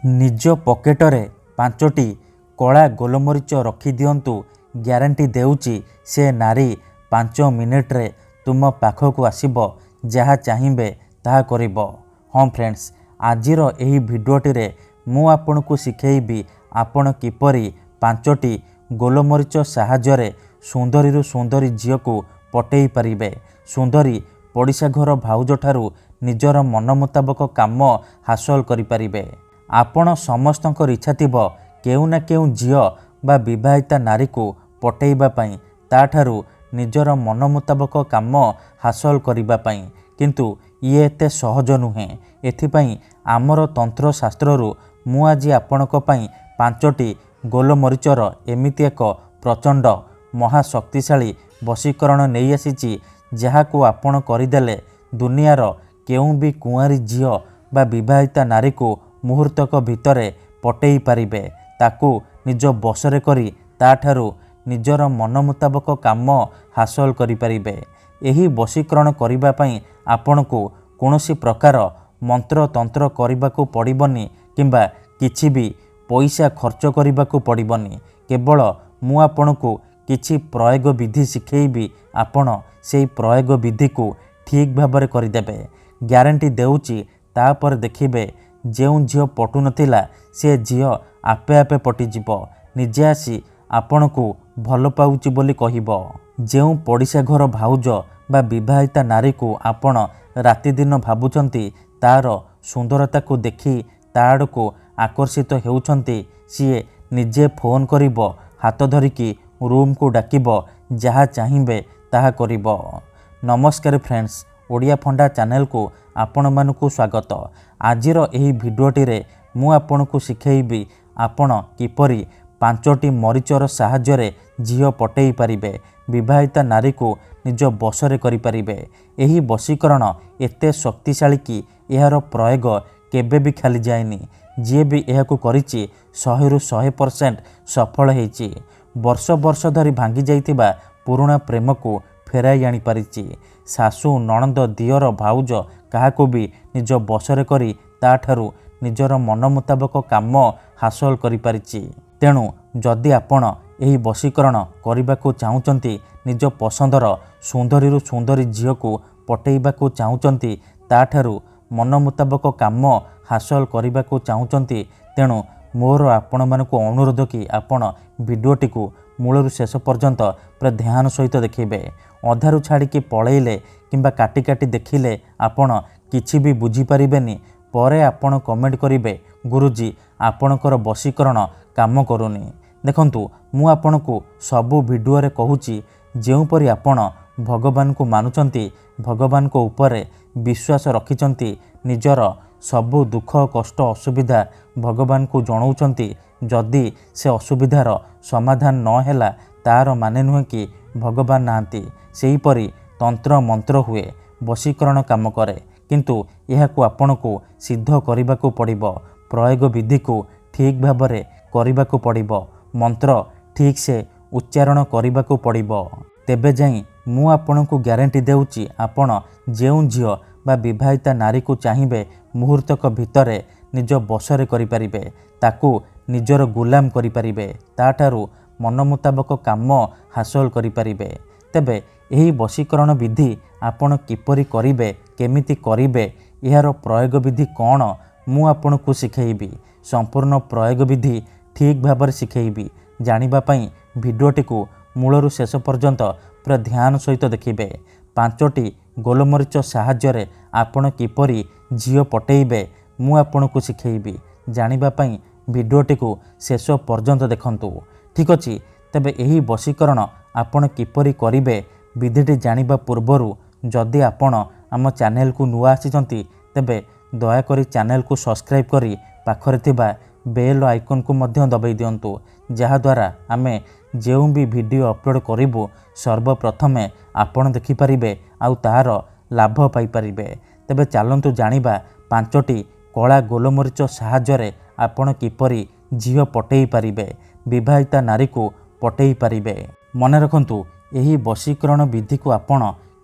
निज पकेटरे 5टी कला गोलमरीच रखिदिंतु। ग्यारंटी देउची से नारी 5 मिनिट्रे तुम पाखक आसब जहाँ चाहिए ताहा करिब। हाँ फ्रेंड्स, आजिर एही भिडियोटी रे मु आपनकु शिखेइबी आपण किपरि 5टी गोलमरीच साहाय्य सुंदरी सुंदरी झील को पटेई पारिबे। सुंदरी पड़िशा घर भाउज ठारू निजर मन मुताबक काम हासिल करिपारिबे। आपण समस्तंकर इच्छा थिबो केउ ना केउ झील बा विवाहिता नारी को पटेइबा पई, ताठारू निजर मन मुताबक काम हासिल करिबा पई, किंतु ये एते सहज नुहे। एथिपई आमर तंत्र शास्त्ररू मु आज आपणक पई 5टी गोलमरीचर एमिति एक प्रचंड महाशक्तिशाली वशीकरण नहीं आसीची, जहाकू आपण करदेले दुनियार केउ भी कुआरी झील बा विवाहिता नारी को मुहूर्तक भितरे पटेई पारिबे। ताकू निज बसरे करी ताठारू निजर मन मुताबक काम हासिल करिपारिबे। एही वशीकरण करिबा पई आपणकू कोनोसी प्रकार मंत्र तंत्र करिबाकू पड़िबनी किंबा किछि भी पैसा खर्च करिबाकू पड़िबनी। केवल मु आपणकू किछि प्रयोग विधि शिखेइबी, आपण सेई प्रयोग विधि को ठीक भाबरे करिदेबे। ग्यारंटी देउची तापर देखिबे जेउ झील पटु नथिला से झील आपे आपे पटिजिब। निजे आसी आपणकू भल पाउची बोली कहिबो। जेउ पड़िशा घर भाउज बा विवाहिता नारी को आपण राति दिन भाबुचंती, तार सुंदरता को देखि ताड़ को आकर्षित हेउचंती, सीए निजे फोन करिबो, हाथ धरिकी रूम को डाकिबो, जहाँ चाहिए ताहा करिबो। नमस्कार फ्रेंड्स, ओडिया फंडा चैनल को आपण मानकु स्वागत। आजिर एही भिडियोटी रे मु आपनकु शिखेइबी आपण किपरि 5टी मरीचर साहाय्य झील पटेई पारिबे, विवाहिता नारी को निज बसरे करि पारिबे। एही वशीकरण एते शक्तिशाली कि एहार प्रयोग केबे भी खाली जाएनी। जी भी एहाकु करिछि 100% सफल हेइछि। वर्ष वर्ष धरी भांगी जाइतिबा पुराणा प्रेम को फेराई आनी पारिछि। सासु नणंद दियर भाउज काहाकू भी निज बसरे करी ताठारू निजर मन मुताबक काम हासिल करि पारिछि। तेणु जदि आपण एही वशीकरण करिबाकू चाहुचंती, निज पसंदर सुंदरी सुंदरी झील को पटेइबाकू चाहुचंती, ताठारू मन मुताबक काम हासिल करिबाकू चाहुचंती, तेणु मोर आपण मानकू अनुरोध कि आपण भिडियोटी को मूलरू शेष पर्यंत पूरा ध्यान सहित देखिबे। अधारू छाड़िकी पलैले किंबा काटी काटी देखिले आपण किछि भी बुझी पारिबेनी। परे आपण कमेंट करिवे गुरुजी आपणकर वशीकरण काम करूनी। देखंतु मु आपणकू सबु भिडियो रे कहूची, जेउपरि आपण भगवान को मानुचंती, भगवान को ऊपर विश्वास रखिचंती, निजर सबु दुख कष्ट असुविधा भगवान को जणाउचंती, जदि से असुविधार समाधान न हैला तार माने नुहे कि भगवान नांती। सेहीपरि तंत्र मंत्र हुए, वशीकरण काम करे, किंतु एहाकू आपणकू सिद्ध करिबाकू पड़िबो। प्रयोग विधि को ठीक भाबरे करिबाकू पड़िबो, मंत्र ठीक से उच्चारण करिबाकू पड़िबो। तेबे जाई मु आपणकू ग्यारंटी देउची आपण जेउ झील बा विवाहिता नारी को चाहिए मुहूर्तक भितरे निज बसरे करिपारिबे, ताकू निजर गुलाम करिपारिबे, ताठारू मन मुताबक काम हासिल करिपारिबे। तेबे एही वशीकरण विधि आपण किपरि करिबे, केमिति करिबे, एहार प्रयोग विधि कौन मु आपनकू शिखेइबी। संपूर्ण प्रयोग विधि ठीक भाबरे शिखेइबी। जानिबा पई भिडियोटी को मूलरू शेष पर्यंत पूरा ध्यान सहित देखिबे। 5टी गोलमरीच साहाय्य आपण किपरि झील पटेइबे मु आपनकू शिखेइबी। जानिबा पई भिडियोटी को शेष पर्यंत देखंतु। ठीक अछि, तबे एही वशीकरण आपण किपरि करिबे विधिटी जानिबा पूर्वरु जदि आपण आम चैनल को नुआ आसीचंती, तेबे दयाकरी चैनल को सब्सक्राइब करी पाखरे थिबा बेल आइकन को मध्य दबाई दियंतु, जहाद्वारा आमे जेउ भी वीडियो अपलोड करिबु सर्वप्रथमे आपण देखिपारिबे आउ तार लाभ पाई पारिबे। तेबे चलंतु जानिबा 5टी कला गोलमरीच साहाय्य आपण किपरि झील पटेई पारिबे, विवाहिता नारी को पटेई पारिबे। मने रखंतु एही वशीकरण विधि को आपण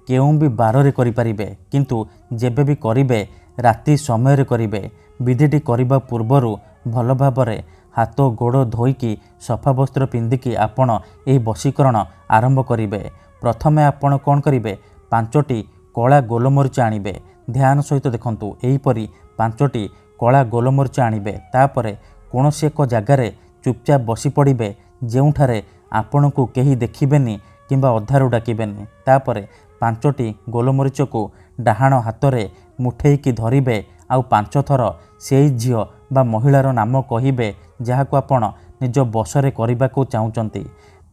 केउ भी बार करिपारिबे, किंतु जेबे भी करिबे राति समय रे करिबे। विधिटी करिबा पूर्वरु ଭଲ ଭାବରେ ହାତ ଗୋଡ଼ ଧୋଇକି ସଫା ବସ୍ତ୍ର ପିନ୍ଧିକି ଆପଣ ଏହି ବଶୀକରଣ ଆରମ୍ଭ କରିବେ। ପ୍ରଥମେ ଆପଣ କ'ଣ କରିବେ, 5ଟି କଳା ଗୋଲମରିଚ ଆଣିବେ। ଧ୍ୟାନ ସହିତ ଦେଖନ୍ତୁ, ଏହିପରି 5ଟି କଳା ଗୋଲମରିଚ ଆଣିବେ। ତାପରେ କୌଣସି ଏକ ଜାଗାରେ ଚୁପଚାପ ବସି ପଡ଼ିବେ, ଯେଉଁଠାରେ ଆପଣଙ୍କୁ କେହି ଦେଖିବେନି କିମ୍ବା ଅଧାରୁ ଡାକିବେନି। ତାପରେ 5ଟି ଗୋଲମରିଚକୁ ଡାହାଣ ହାତରେ ମୁଠେଇକି ଧରିବେ, ଆଉ 5 ଥର ସେଇ ଝିଅ ବା ମହିଳାର ନାମ କହିବେ ଯାହାକୁ ଆପଣ ନିଜ ବଶରେ କରିବାକୁ ଚାହୁଁଛନ୍ତି।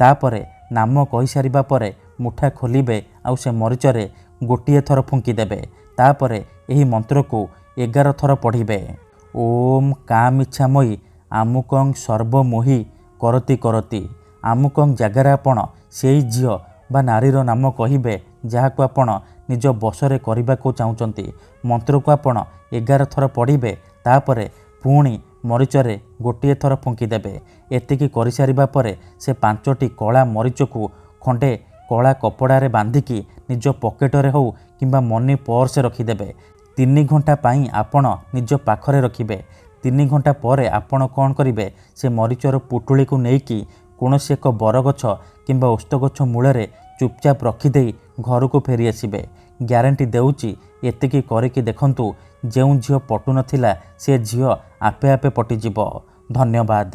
ତାପରେ ନାମ କହିସାରିବା ପରେ ମୁଠା ଖୋଲିବେ, ଆଉ ସେ ମରିଚରେ ଗୋଟିଏ ଥର ଫୁଙ୍କିଦେବେ। ତାପରେ ଏହି ମନ୍ତ୍ରକୁ 11 ଥର ପଢ଼ିବେ। ଓମ୍ କାମିଚ୍ଛାମୟୀ ଆମୁକଂ ସର୍ବମୋହି କରତି କରତି। ଆମୁକଂ ଜାଗାରେ ଆପଣ ସେଇ ଝିଅ ବା ନାରୀର ନାମ କହିବେ ଯାହାକୁ ଆପଣ ନିଜ ବଶରେ କରିବାକୁ ଚାହୁଁଛନ୍ତି। ମନ୍ତ୍ରକୁ ଆପଣ 11 ଥର ପଢ଼ିବେ। ତାପରେ ପୁଣି ମରିଚରେ ଗୋଟିଏ ଥର ଫୁଙ୍କିଦେବେ। ଏତିକି କରିସାରିବା ପରେ ସେ 5ଟି କଳା ମରିଚକୁ ଖଣ୍ଡେ କଳା କପଡ଼ାରେ ବାନ୍ଧିକି ନିଜ ପକେଟରେ ହେଉ କିମ୍ବା ମନି ପର୍ସରେ ରଖିଦେବେ। 3 ଘଣ୍ଟା ପାଇଁ ଆପଣ ନିଜ ପାଖରେ ରଖିବେ। 3 ଘଣ୍ଟା ପରେ ଆପଣ କ'ଣ କରିବେ, ସେ ମରିଚର ପୁଟୁଳିକୁ ନେଇକି କୌଣସି ଏକ ବରଗଛ କିମ୍ବା ଓସ୍ତଗଛ ମୂଳରେ ଚୁପଚାପ ରଖିଦେଇ ଘରକୁ ଫେରି ଆସିବେ। ଗ୍ୟାରେଣ୍ଟି ଦେଉଛି, ଏତିକି କରିକି ଦେଖନ୍ତୁ, ଯେଉଁ ଝିଅ ପଟୁନଥିଲା ସେ ଝିଅ ଆପେ ଆପେ ପଟିଯିବ। ଧନ୍ୟବାଦ।